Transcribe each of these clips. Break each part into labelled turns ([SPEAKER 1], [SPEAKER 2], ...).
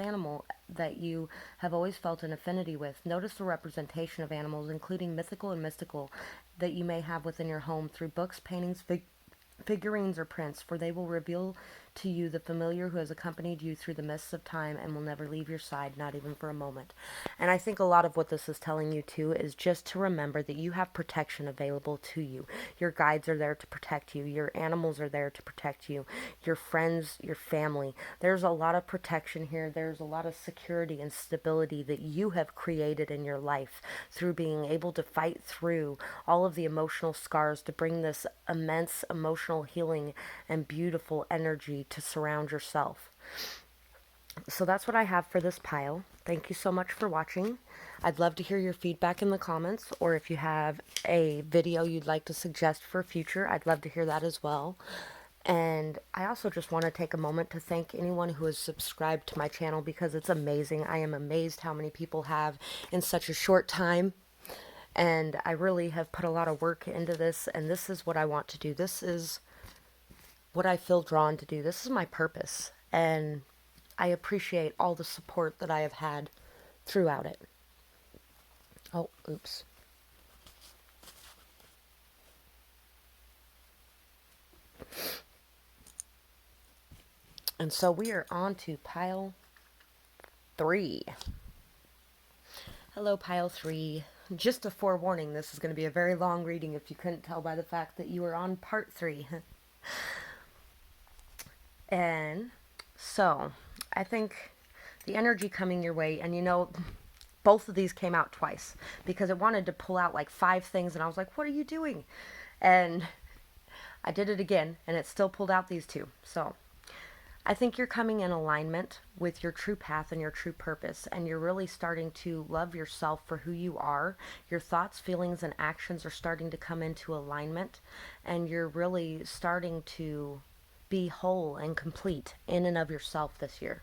[SPEAKER 1] animal that you have always felt an affinity with. Notice the representation of animals, including mythical and mystical, that you may have within your home through books, paintings, figurines, or prints, for they will reveal to you the familiar who has accompanied you through the mists of time and will never leave your side, not even for a moment. And I think a lot of what this is telling you too is just to remember that you have protection available to you. Your guides are there to protect you. Your animals are there to protect you. Your friends, your family. There's a lot of protection here. There's a lot of security and stability that you have created in your life through being able to fight through all of the emotional scars to bring this immense emotional healing and beautiful energy to surround yourself. So that's what I have for this pile. Thank you so much for watching. I'd love to hear your feedback in the comments, or if you have a video you'd like to suggest for future, I'd love to hear that as well. And I also just want to take a moment to thank anyone who has subscribed to my channel, because it's amazing. I am amazed how many people have in such a short time. And I really have put a lot of work into this, and this is what I want to do. This is what I feel drawn to do. This is my purpose, and I appreciate all the support that I have had throughout it. Oh, oops. And so we are on to pile 3. Hello, pile 3. Just a forewarning, this is going to be a very long reading if you couldn't tell by the fact that you are on part 3. And so, I think the energy coming your way, and both of these came out twice because it wanted to pull out like 5 things, and I was like, what are you doing? And I did it again, and it still pulled out these 2. So, I think you're coming in alignment with your true path and your true purpose, and you're really starting to love yourself for who you are. Your thoughts, feelings, and actions are starting to come into alignment, and you're really starting to be whole and complete in and of yourself this year.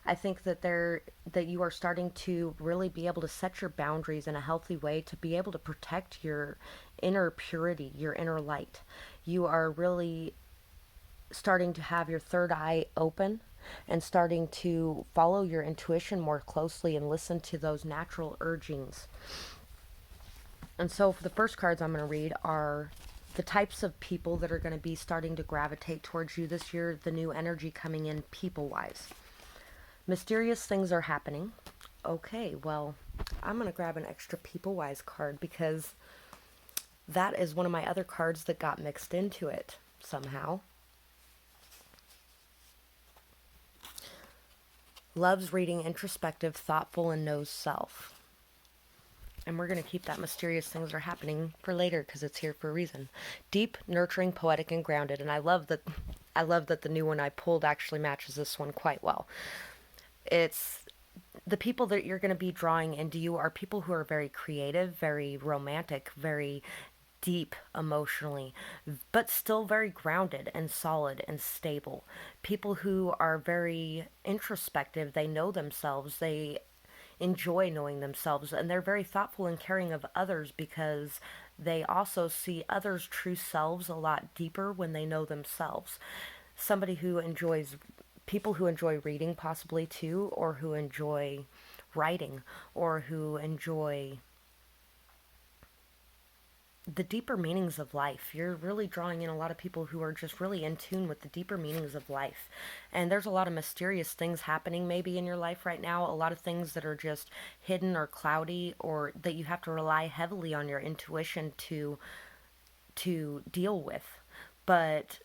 [SPEAKER 1] I think that you are starting to really be able to set your boundaries in a healthy way to be able to protect your inner purity, your inner light. You are really starting to have your third eye open and starting to follow your intuition more closely and listen to those natural urgings. And so for the first cards I'm going to read are the types of people that are going to be starting to gravitate towards you this year, the new energy coming in people-wise. Mysterious things are happening. Okay, well, I'm going to grab an extra people-wise card because that is one of my other cards that got mixed into it somehow. Loves reading, introspective, thoughtful, and knows self. And we're going to keep that mysterious things are happening for later because it's here for a reason. Deep, nurturing, poetic, and grounded. And I love that the new one I pulled actually matches this one quite well. It's the people that you're going to be drawing into you are people who are very creative, very romantic, very deep emotionally, but still very grounded and solid and stable. People who are very introspective, they know themselves, they enjoy knowing themselves, and they're very thoughtful and caring of others because they also see others' true selves a lot deeper when they know themselves. Somebody who enjoys, people who enjoy reading possibly too, or who enjoy writing, or who enjoy the deeper meanings of life. You're really drawing in a lot of people who are just really in tune with the deeper meanings of life. And there's a lot of mysterious things happening maybe in your life right now, a lot of things that are just hidden or cloudy, or that you have to rely heavily on your intuition to deal with. But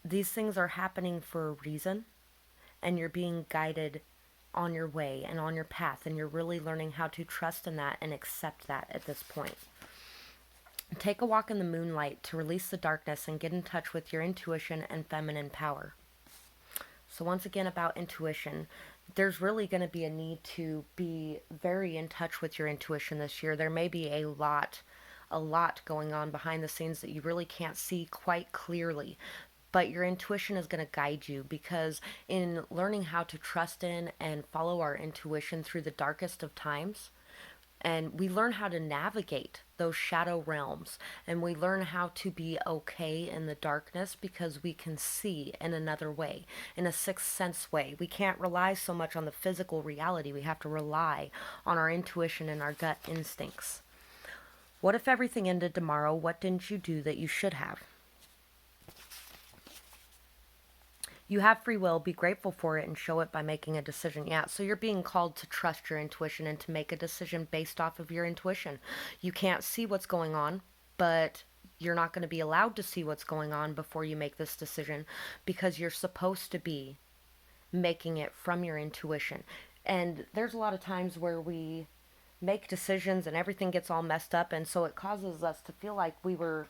[SPEAKER 1] these things are happening for a reason, and you're being guided on your way and on your path, and you're really learning how to trust in that and accept that at this point. Take a walk in the moonlight to release the darkness and get in touch with your intuition and feminine power. So once again, about intuition, there's really going to be a need to be very in touch with your intuition this year. There may be a lot going on behind the scenes that you really can't see quite clearly. But your intuition is going to guide you, because in learning how to trust in and follow our intuition through the darkest of times, And we learn how to navigate those shadow realms, and we learn how to be okay in the darkness because we can see in another way, in a sixth sense way. We can't rely so much on the physical reality. We have to rely on our intuition and our gut instincts. What if everything ended tomorrow? What didn't you do that you should have? You have free will, be grateful for it, and show it by making a decision. Yeah, so you're being called to trust your intuition and to make a decision based off of your intuition. You can't see what's going on, but you're not going to be allowed to see what's going on before you make this decision, because you're supposed to be making it from your intuition. And there's a lot of times where we make decisions and everything gets all messed up, and so it causes us to feel like we were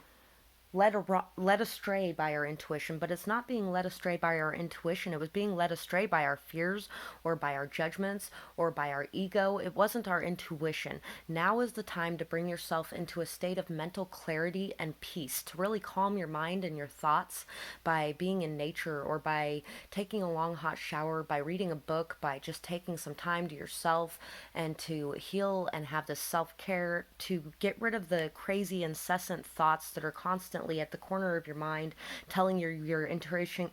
[SPEAKER 1] led astray by our intuition, but it's not being led astray by our intuition. It was being led astray by our fears or by our judgments or by our ego. It wasn't our intuition. Now is the time to bring yourself into a state of mental clarity and peace, to really calm your mind and your thoughts by being in nature, or by taking a long hot shower, by reading a book, by just taking some time to yourself, and to heal and have this self-care, to get rid of the crazy incessant thoughts that are constantly at the corner of your mind, telling your intuition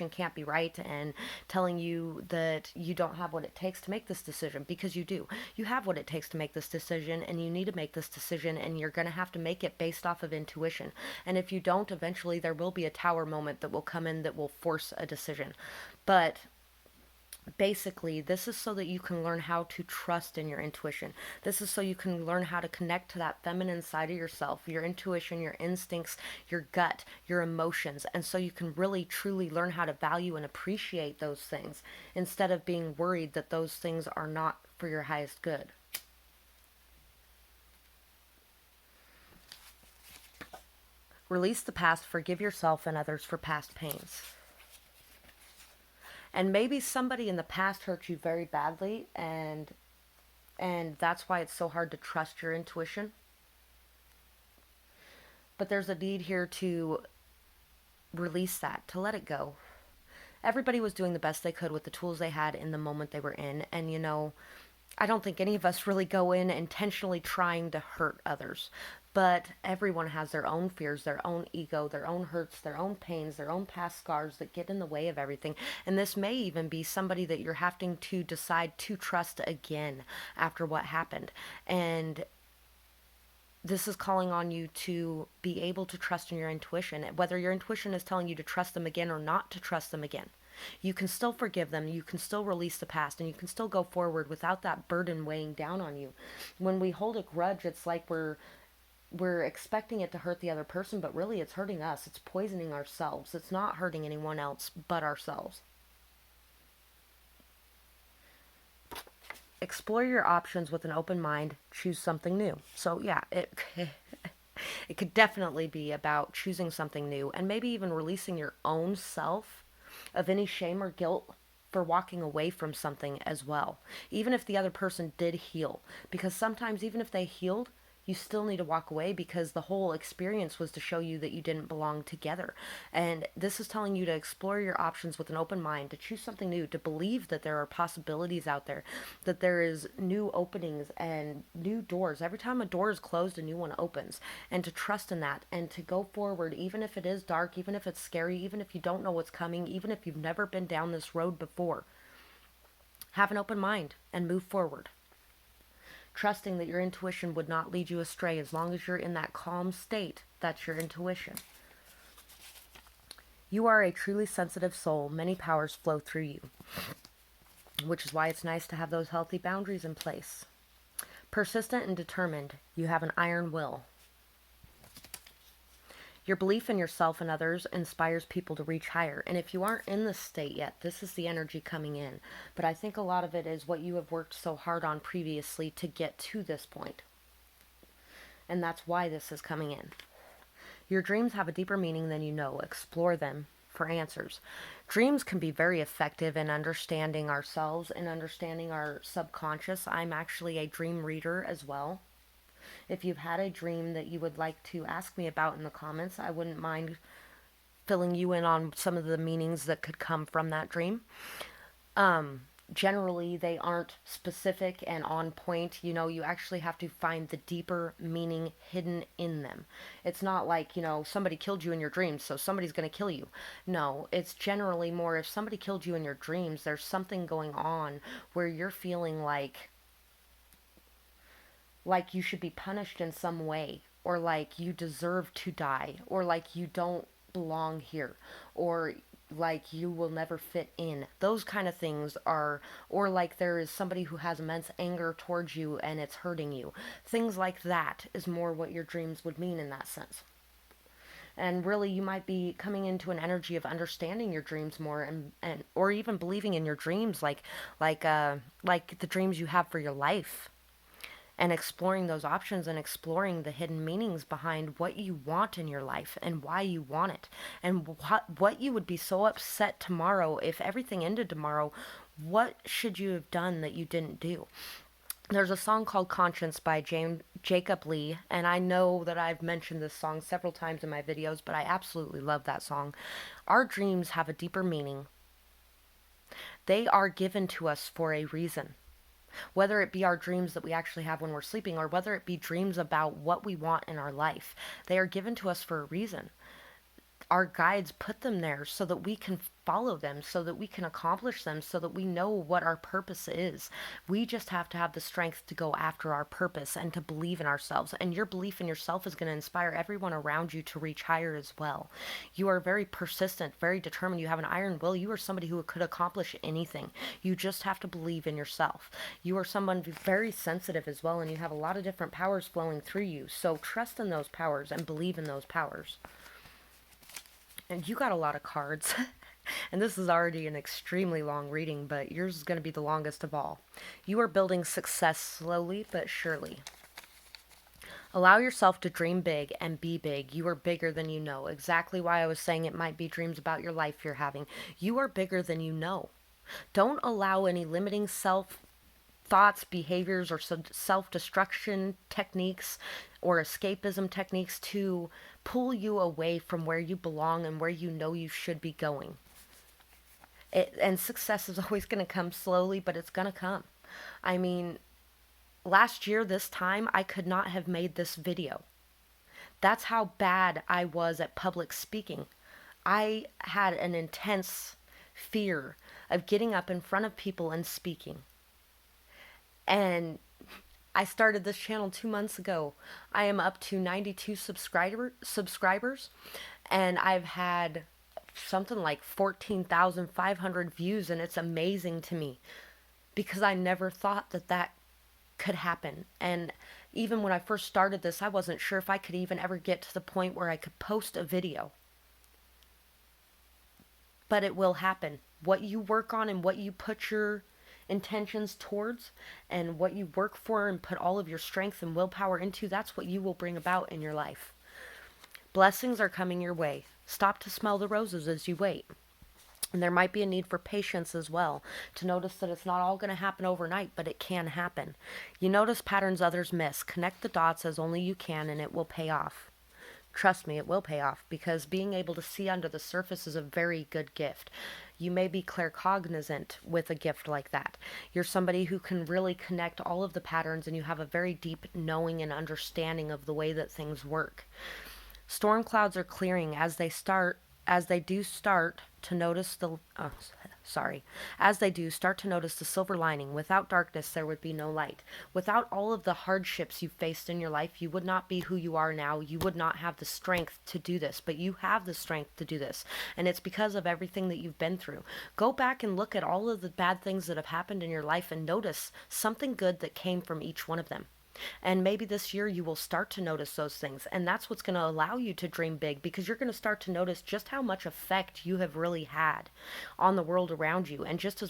[SPEAKER 1] can't be right, and telling you that you don't have what it takes to make this decision, because you do. You have what it takes to make this decision, and you need to make this decision, and you're going to have to make it based off of intuition. And if you don't, eventually there will be a tower moment that will come in that will force a decision. But basically, this is so that you can learn how to trust in your intuition. This is so you can learn how to connect to that feminine side of yourself, your intuition, your instincts, your gut, your emotions, and so you can really truly learn how to value and appreciate those things instead of being worried that those things are not for your highest good. Release the past, forgive yourself and others for past pains. And maybe somebody in the past hurt you very badly, and that's why it's so hard to trust your intuition. But there's a need here to release that, to let it go. Everybody was doing the best they could with the tools they had in the moment they were in, and I don't think any of us really go in intentionally trying to hurt others. But everyone has their own fears, their own ego, their own hurts, their own pains, their own past scars that get in the way of everything. And this may even be somebody that you're having to decide to trust again after what happened. And this is calling on you to be able to trust in your intuition, whether your intuition is telling you to trust them again or not to trust them again. You can still forgive them, you can still release the past, and you can still go forward without that burden weighing down on you. When we hold a grudge, it's like we're expecting it to hurt the other person, but really it's hurting us. It's poisoning ourselves. It's not hurting anyone else but ourselves. Explore your options with an open mind. Choose something new. So yeah, it could definitely be about choosing something new, and maybe even releasing your own self of any shame or guilt for walking away from something as well. Even if the other person did heal. Because sometimes, even if they healed, you still need to walk away, because the whole experience was to show you that you didn't belong together. And this is telling you to explore your options with an open mind, to choose something new, to believe that there are possibilities out there, that there is new openings and new doors. Every time a door is closed, a new one opens. And to trust in that, and to go forward, even if it is dark, even if it's scary, even if you don't know what's coming, even if you've never been down this road before. Have an open mind and move forward, trusting that your intuition would not lead you astray. As long as you're in that calm state, that's your intuition. You are a truly sensitive soul. Many powers flow through you, which is why it's nice to have those healthy boundaries in place. Persistent and determined. You have an iron will. Your belief in yourself and others inspires people to reach higher. And if you aren't in this state yet, this is the energy coming in. But I think a lot of it is what you have worked so hard on previously to get to this point. And that's why this is coming in. Your dreams have a deeper meaning than you know. Explore them for answers. Dreams can be very effective in understanding ourselves and understanding our subconscious. I'm actually a dream reader as well. If you've had a dream that you would like to ask me about in the comments, I wouldn't mind filling you in on some of the meanings that could come from that dream. generally they aren't specific and on point. You know, you actually have to find the deeper meaning hidden in them. It's not like, you know, somebody killed you in your dreams, so somebody's going to kill you. No, it's generally more if somebody killed you in your dreams, there's something going on where you're feeling like you should be punished in some way, or like you deserve to die, or like you don't belong here, or like you will never fit in. Those kind of things are, or like there is somebody who has immense anger towards you and it's hurting you. Things like that is more what your dreams would mean in that sense. And really you might be coming into an energy of understanding your dreams more, and or even believing in your dreams, like the dreams you have for your life, and exploring those options and exploring the hidden meanings behind what you want in your life and why you want it, and what you would be so upset tomorrow if everything ended tomorrow. What should you have done that you didn't do? There's a song called Conscience by Jacob Lee, and I know that I've mentioned this song several times in my videos, but I absolutely love that song. Our dreams have a deeper meaning. They are given to us for a reason. Whether it be our dreams that we actually have when we're sleeping, or whether it be dreams about what we want in our life, they are given to us for a reason. Our guides put them there so that we can follow them, so that we can accomplish them, so that we know what our purpose is. We just have to have the strength to go after our purpose and to believe in ourselves. And your belief in yourself is going to inspire everyone around you to reach higher as well. You are very persistent, very determined. You have an iron will. You are somebody who could accomplish anything. You just have to believe in yourself. You are someone very sensitive as well, and you have a lot of different powers flowing through you. So trust in those powers and believe in those powers. And you got a lot of cards. And this is already an extremely long reading, but yours is going to be the longest of all. You are building success slowly but surely. Allow yourself to dream big and be big. You are bigger than you know. Exactly why I was saying it might be dreams about your life you're having. You are bigger than you know. Don't allow any limiting self thoughts, behaviors, or self destruction techniques or escapism techniques to pull you away from where you belong and where you know you should be going. And success is always going to come slowly, but it's going to come. I mean, last year, this time, I could not have made this video. That's how bad I was at public speaking. I had an intense fear of getting up in front of people and speaking. And I started this channel 2 months ago. I am up to 92 subscribers, and I've had something like 14,500 views, and it's amazing to me because I never thought that that could happen. And even when I first started this, I wasn't sure if I could even ever get to the point where I could post a video. But it will happen. What you work on and what you put your intentions towards and what you work for and put all of your strength and willpower into, that's what you will bring about in your life. Blessings are coming your way. Stop to smell the roses as you wait. And there might be a need for patience as well, to notice that it's not all going to happen overnight, but it can happen. You notice patterns others miss. Connect the dots as only you can, and it will pay off. Trust me, it will pay off, because being able to see under the surface is a very good gift. You may be claircognizant with a gift like that. You're somebody who can really connect all of the patterns, and you have a very deep knowing and understanding of the way that things work. Storm clouds are clearing as they do start to notice the silver lining. Without darkness there would be no light. Without all of the hardships you faced in your life, you would not be who you are now. You would not have the strength to do this, but you have the strength to do this, and it's because of everything that you've been through. Go back and look at all of the bad things that have happened in your life and notice something good that came from each one of them. And maybe this year you will start to notice those things. And that's what's going to allow you to dream big, because you're going to start to notice just how much effect you have really had on the world around you, and just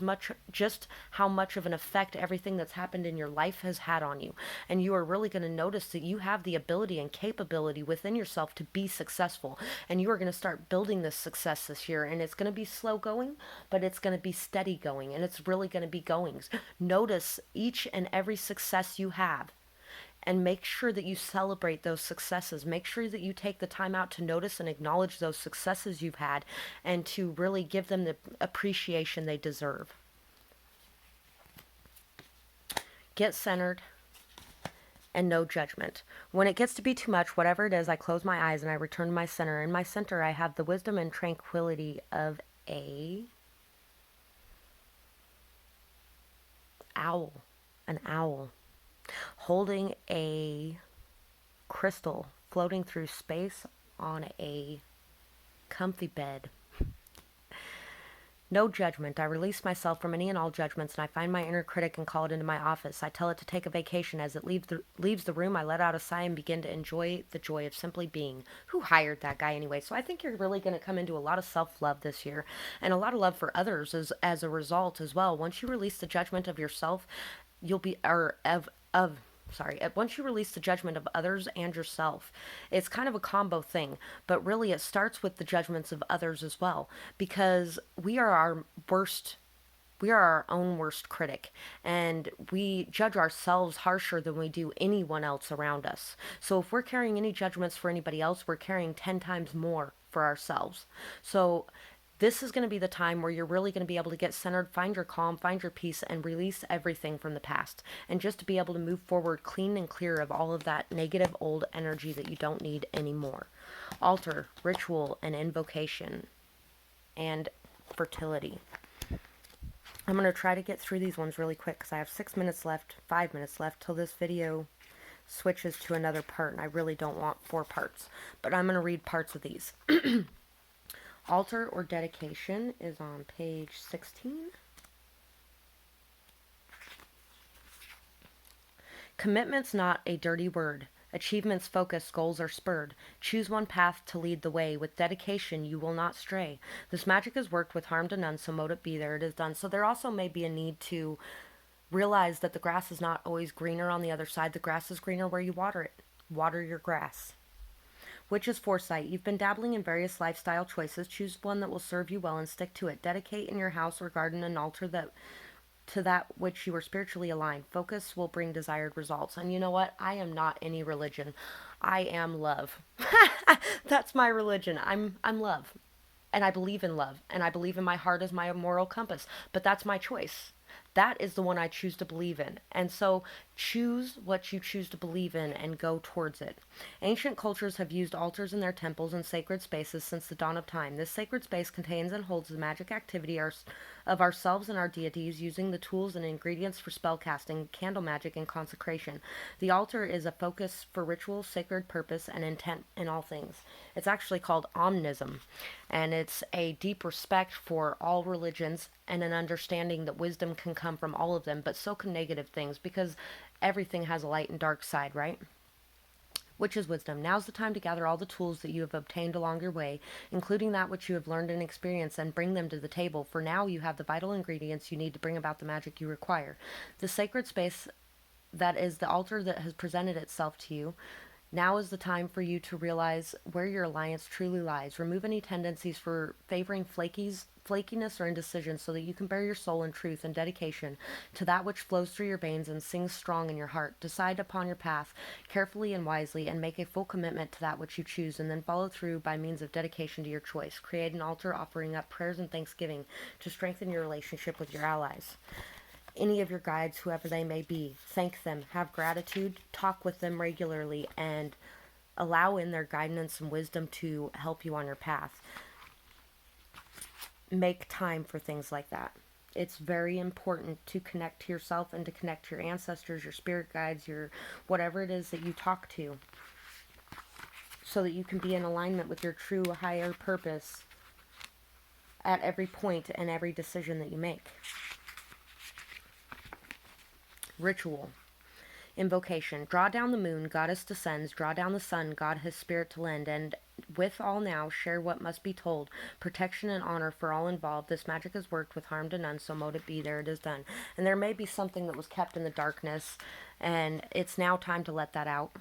[SPEAKER 1] how much of an effect everything that's happened in your life has had on you. And you are really going to notice that you have the ability and capability within yourself to be successful. And you are going to start building this success this year. And it's going to be slow going, but it's going to be steady going. And it's really going to be goings. Notice each and every success you have, and make sure that you celebrate those successes. Make sure that you take the time out to notice and acknowledge those successes you've had, and to really give them the appreciation they deserve. Get centered and no judgment. When it gets to be too much, whatever it is, I close my eyes and I return to my center. In my center, I have the wisdom and tranquility of a owl, an owl, holding a crystal floating through space on a comfy bed. No judgment. I release myself from any and all judgments, and I find my inner critic and call it into my office. I tell it to take a vacation. As it leaves the room, I let out a sigh and begin to enjoy the joy of simply being. Who hired that guy anyway? So I think you're really going to come into a lot of self-love this year, and a lot of love for others as a result as well. Once you release the judgment of yourself, you'll be, or of sorry, once you release the judgment of others and yourself, it's kind of a combo thing, but really it starts with the judgments of others as well, because we are our own worst critic, and we judge ourselves harsher than we do anyone else around us. So if we're carrying any judgments for anybody else, we're carrying 10 times more for ourselves. So this is going to be the time where you're really going to be able to get centered, find your calm, find your peace, and release everything from the past. And just to be able to move forward clean and clear of all of that negative old energy that you don't need anymore. Altar, ritual, and invocation, and fertility. I'm going to try to get through these ones really quick because I have 6 minutes left, 5 minutes left till this video switches to another part, and I really don't want 4 parts. But I'm going to read parts of these. Altar or dedication is on page 16. Commitment's not a dirty word. Achievements focus, goals are spurred. Choose one path to lead the way. With dedication, you will not stray. This magic is worked with harm to none, so mote it be, there it is done. So there also may be a need to realize that the grass is not always greener on the other side. The grass is greener where you water it. Water your grass. Which is foresight. You've been dabbling in various lifestyle choices. Choose one that will serve you well and stick to it. Dedicate in your house or garden an altar to that which you are spiritually aligned. Focus will bring desired results. And you know what? I am not any religion. I am love. That's my religion. I'm love. And I believe in love. And I believe in my heart as my moral compass. But that's my choice. That is the one I choose to believe in. And so choose what you choose to believe in and go towards it. Ancient cultures have used altars in their temples and sacred spaces since the dawn of time. This sacred space contains and holds the magic activity of ourselves and our deities, using the tools and ingredients for spellcasting, candle magic, and consecration. The altar is a focus for ritual, sacred purpose, and intent in all things. It's actually called omnism, and it's a deep respect for all religions and an understanding that wisdom can come from all of them, but so can negative things, because everything has a light and dark side, right? Which is wisdom. Now's the time to gather all the tools that you have obtained along your way, including that which you have learned and experienced, and bring them to the table, for now you have the vital ingredients you need to bring about the magic you require. The sacred space that is the altar that has presented itself to you, now is the time for you to realize where your alliance truly lies. Remove any tendencies for favoring flakiness or indecision, so that you can bear your soul in truth and dedication to that which flows through your veins and sings strong in your heart. Decide upon your path carefully and wisely, and make a full commitment to that which you choose, and then follow through by means of dedication to your choice. Create an altar offering up prayers and thanksgiving to strengthen your relationship with your allies. Any of your guides, whoever they may be, thank them, have gratitude, talk with them regularly, and allow in their guidance and wisdom to help you on your path. Make time for things like that. It's very important to connect to yourself and to connect to your ancestors, your spirit guides, your whatever it is that you talk to, so that you can be in alignment with your true higher purpose at every point and every decision that you make. Ritual. Invocation. Draw down the moon, goddess descends. Draw down the sun, God his spirit to lend. And with all now, share what must be told. Protection and honor for all involved. This magic has worked with harm to none, so mote it be, there it is done. And there may be something that was kept in the darkness, and it's now time to let that out.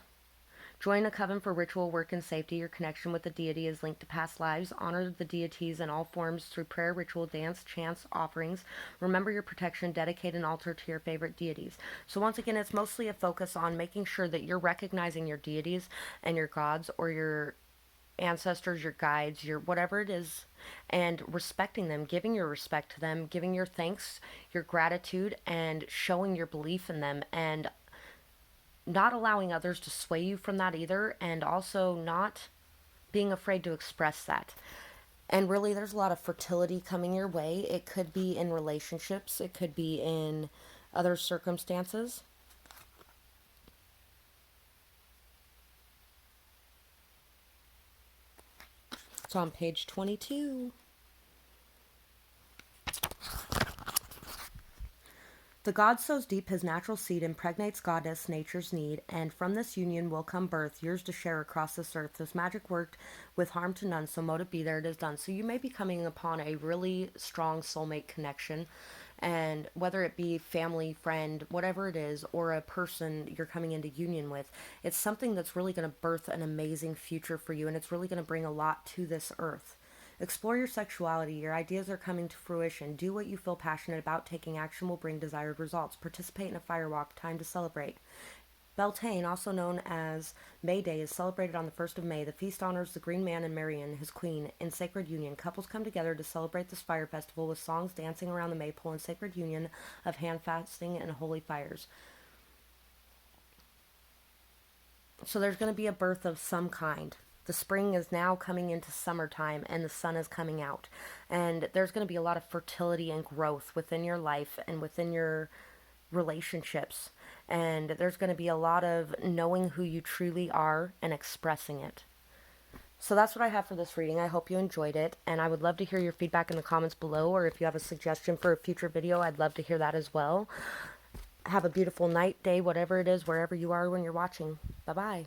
[SPEAKER 1] Join a coven for ritual work and safety. Your connection with the deity is linked to past lives. Honor the deities in all forms through prayer, ritual, dance, chants, offerings. Remember your protection. Dedicate an altar to your favorite deities. So once again, it's mostly a focus on making sure that you're recognizing your deities and your gods, or your ancestors, your guides, your whatever it is, and respecting them, giving your respect to them, giving your thanks, your gratitude, and showing your belief in them, and not allowing others to sway you from that either, and also not being afraid to express that. And really, there's a lot of fertility coming your way. It could be in relationships, it could be in other circumstances. It's on page 22. The god sows deep his natural seed, impregnates goddess nature's need, and from this union will come birth, years to share across this earth. This magic worked with harm to none, so mote it be, there it is done. So you may be coming upon a really strong soulmate connection, and whether it be family, friend, whatever it is, or a person you're coming into union with, it's something that's really going to birth an amazing future for you, and it's really going to bring a lot to this earth. Explore your sexuality. Your ideas are coming to fruition. Do what you feel passionate about. Taking action will bring desired results. Participate in a firewalk. Time to celebrate. Beltane, also known as May Day, is celebrated on the 1st of May. The feast honors the Green Man and Marian, his queen, in sacred union. Couples come together to celebrate this fire festival with songs, dancing around the maypole, and sacred union of hand fasting and holy fires. So there's going to be a birth of some kind. The spring is now coming into summertime and the sun is coming out. And there's going to be a lot of fertility and growth within your life and within your relationships. And there's going to be a lot of knowing who you truly are and expressing it. So that's what I have for this reading. I hope you enjoyed it. And I would love to hear your feedback in the comments below. Or if you have a suggestion for a future video, I'd love to hear that as well. Have a beautiful night, day, whatever it is, wherever you are when you're watching. Bye-bye.